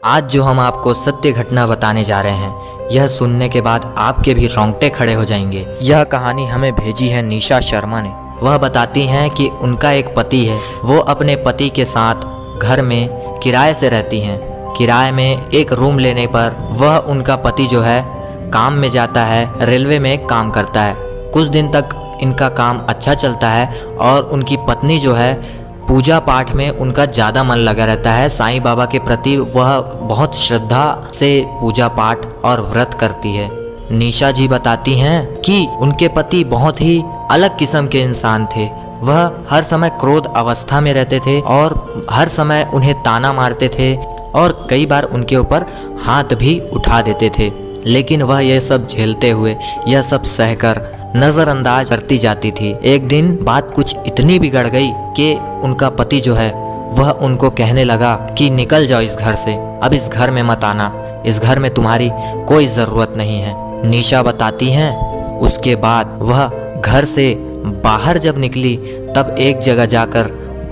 आज जो हम आपको सत्य घटना बताने जा रहे हैं, यह सुनने के बाद आपके भी रोंगटे खड़े हो जाएंगे। यह कहानी हमें भेजी है निशा शर्मा ने। वह बताती हैं कि उनका एक पति है, वो अपने पति के साथ घर में किराए से रहती हैं। किराए में एक रूम लेने पर वह उनका पति जो है काम में जाता है, रेलवे में काम करता है। कुछ दिन तक इनका काम अच्छा चलता है और उनकी पत्नी जो है पूजा पाठ में उनका ज़्यादा मन लगा रहता है। साईं बाबा के प्रति वह बहुत श्रद्धा से पूजा पाठ और व्रत करती है। निशा जी बताती हैं कि उनके पति बहुत ही अलग किस्म के इंसान थे। वह हर समय क्रोध अवस्था में रहते थे और हर समय उन्हें ताना मारते थे और कई बार उनके ऊपर हाथ भी उठा देते थे। लेकिन वह यह सब झेलते हुए, यह सब सहकर नज़रअंदाज करती जाती थी। एक दिन बात कुछ इतनी बिगड़ गई कि उनका पति जो है वह उनको कहने लगा कि निकल जाओ इस घर से, अब इस घर में मत आना, इस घर में तुम्हारी कोई ज़रूरत नहीं है। निशा बताती हैं उसके बाद वह घर से बाहर जब निकली तब एक जगह जाकर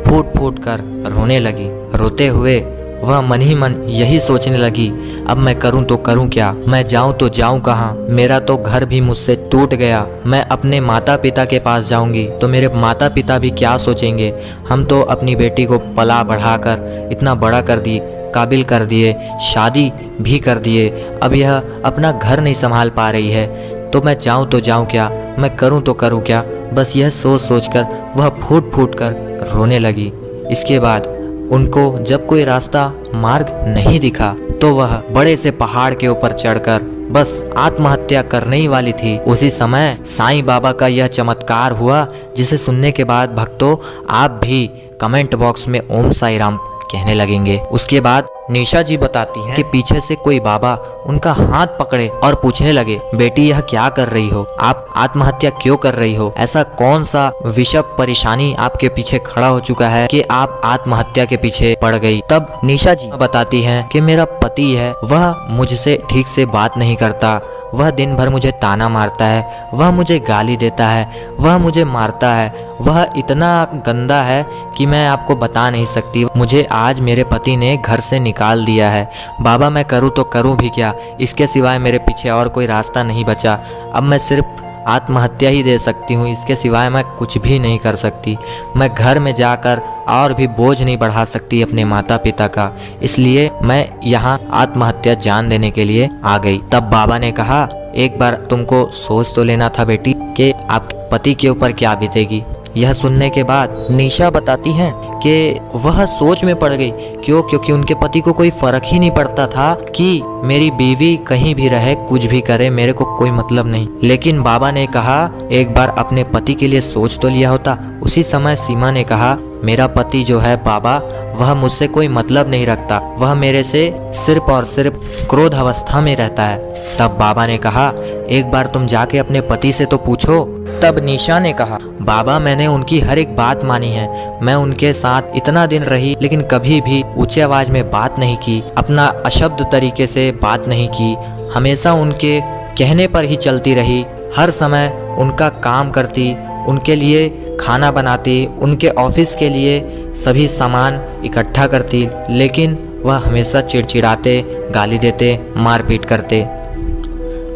फूट फूट कर रोने लगी। रोते हुए वह मन ही मन यही सोचने लगी, अब मैं करूं तो करूं क्या, मैं जाऊं तो जाऊं कहां, मेरा तो घर भी मुझसे टूट गया। मैं अपने माता पिता के पास जाऊंगी तो मेरे माता पिता भी क्या सोचेंगे। हम तो अपनी बेटी को पला बढ़ाकर इतना बड़ा कर दिए, काबिल कर दिए, शादी भी कर दिए, अब यह अपना घर नहीं संभाल पा रही है, तो मैं जाऊं तो जाऊं क्या, मैं करूं तो करूं क्या। बस यह सोच सोच कर वह फूट फूट कर रोने लगी। इसके बाद उनको जब कोई रास्ता मार्ग नहीं दिखा तो वह बड़े से पहाड़ के ऊपर चढ़कर बस आत्महत्या करने ही वाली थी। उसी समय साईं बाबा का यह चमत्कार हुआ, जिसे सुनने के बाद भक्तों आप भी कमेंट बॉक्स में ओम साई राम कहने लगेंगे। उसके बाद निशा जी बताती हैं कि पीछे से कोई बाबा उनका हाथ पकड़े और पूछने लगे, बेटी यह क्या कर रही हो, आप आत्महत्या क्यों कर रही हो, ऐसा कौन सा विषम परेशानी आपके पीछे खड़ा हो चुका है कि आप आत्महत्या के पीछे पड़ गई। तब निशा जी बताती हैं कि मेरा पति है, वह मुझसे ठीक से बात नहीं करता, वह दिन भर मुझे ताना मारता है, वह मुझे गाली देता है, वह मुझे मारता है, वह इतना गंदा है कि मैं आपको बता नहीं सकती। मुझे आज मेरे पति ने घर से निकाल दिया है। बाबा मैं करूँ तो करूँ भी क्या, इसके सिवाय मेरे पीछे और कोई रास्ता नहीं बचा। अब मैं सिर्फ आत्महत्या ही दे सकती हूँ, इसके सिवाय मैं कुछ भी नहीं कर सकती। मैं घर में जाकर और भी बोझ नहीं बढ़ा सकती अपने माता पिता का, इसलिए मैं यहाँ आत्महत्या जान देने के लिए आ गई। तब बाबा ने कहा, एक बार तुमको सोच तो लेना था बेटी कि आपके पति के ऊपर क्या बीतेगी। यह सुनने के बाद निशा बताती हैं कि वह सोच में पड़ गई। क्यों? क्योंकि उनके पति को कोई फर्क ही नहीं पड़ता था कि मेरी बीवी कहीं भी रहे, कुछ भी करे, मेरे को कोई मतलब नहीं। लेकिन बाबा ने कहा एक बार अपने पति के लिए सोच तो लिया होता। उसी समय सीमा ने कहा, मेरा पति जो है बाबा, वह मुझसे कोई मतलब नहीं रखता, वह मेरे से सिर्फ और सिर्फ क्रोध अवस्था में रहता है। तब बाबा ने कहा, एक बार तुम जाके अपने पति से तो पूछो। तब निशा ने कहा, बाबा मैंने उनकी हर एक बात मानी है, मैं उनके साथ इतना दिन रही लेकिन कभी भी ऊंची आवाज में बात नहीं की, अपना अशब्द तरीके से बात नहीं की, हमेशा उनके कहने पर ही चलती रही, हर समय उनका काम करती, उनके लिए खाना बनाती, उनके ऑफिस के लिए सभी सामान इकट्ठा करती, लेकिन वह हमेशा चिड़चिड़ाते, गाली देते, मारपीट करते।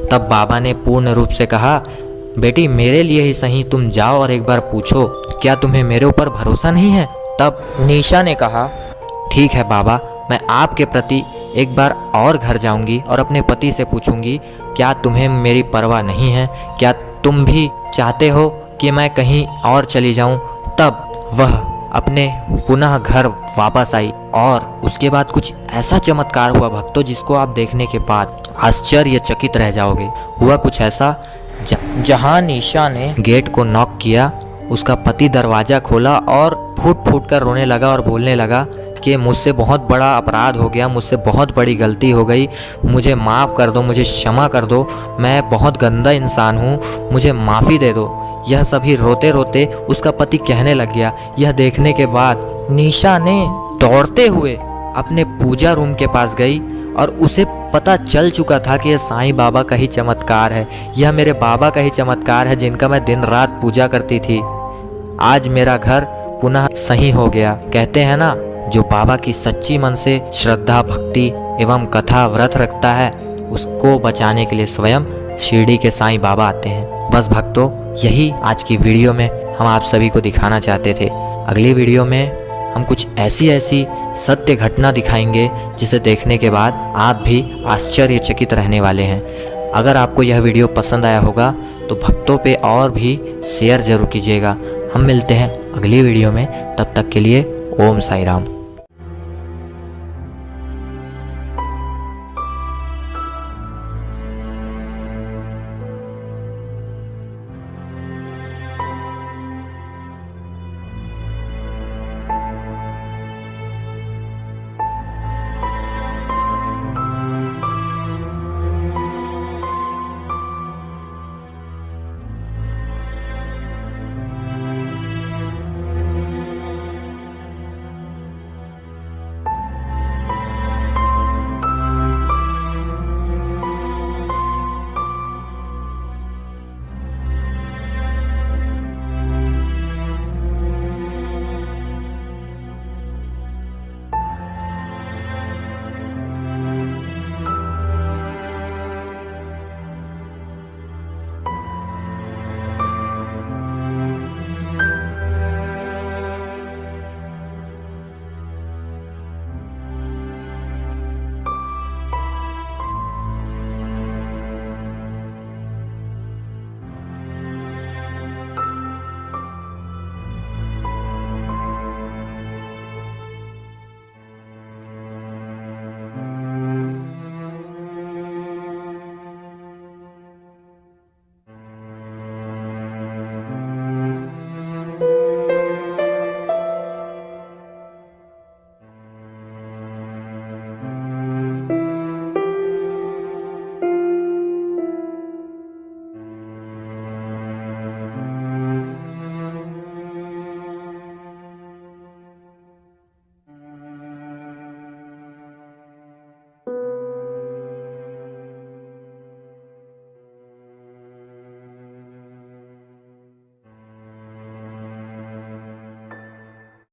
तब बाबा ने पूर्ण रूप से कहा, बेटी मेरे लिए ही सही तुम जाओ और एक बार पूछो, क्या तुम्हें मेरे ऊपर भरोसा नहीं है। तब निशा ने कहा, ठीक है बाबा, मैं आपके प्रति एक बार और घर जाऊंगी और अपने पति से पूछूंगी, क्या तुम्हें मेरी परवाह नहीं है, क्या तुम भी चाहते हो कि मैं कहीं और चली जाऊं। तब वह अपने पुनः घर वापस आई और उसके बाद कुछ ऐसा चमत्कार हुआ भक्तों, जिसको आप देखने के बाद आश्चर्यचकित रह जाओगे। हुआ कुछ ऐसा, जहां निशा ने गेट को नॉक किया, उसका पति दरवाज़ा खोला और फूट फूट कर रोने लगा और बोलने लगा कि मुझसे बहुत बड़ा अपराध हो गया, मुझसे बहुत बड़ी गलती हो गई, मुझे माफ़ कर दो, मुझे क्षमा कर दो, मैं बहुत गंदा इंसान हूँ, मुझे माफ़ी दे दो। यह सभी रोते रोते उसका पति कहने लग गया। यह देखने के बाद निशा ने दौड़ते हुए अपने पूजा रूम के पास गई और उसे पता चल चुका था कि यह साईं बाबा का ही चमत्कार है, यह मेरे बाबा का ही चमत्कार है जिनका मैं दिन रात पूजा करती थी। आज मेरा घर पुनः सही हो गया। कहते हैं ना, जो बाबा की सच्ची मन से श्रद्धा भक्ति एवं कथा व्रत रखता है उसको बचाने के लिए स्वयं शिरडी के साईं बाबा आते हैं। बस भक्तों, यही आज की वीडियो में हम आप सभी को दिखाना चाहते थे। अगली वीडियो में हम कुछ ऐसी सत्य घटना दिखाएंगे जिसे देखने के बाद आप भी आश्चर्यचकित रहने वाले हैं। अगर आपको यह वीडियो पसंद आया होगा तो भक्तों पे और भी शेयर ज़रूर कीजिएगा। हम मिलते हैं अगली वीडियो में, तब तक के लिए ओम साई राम।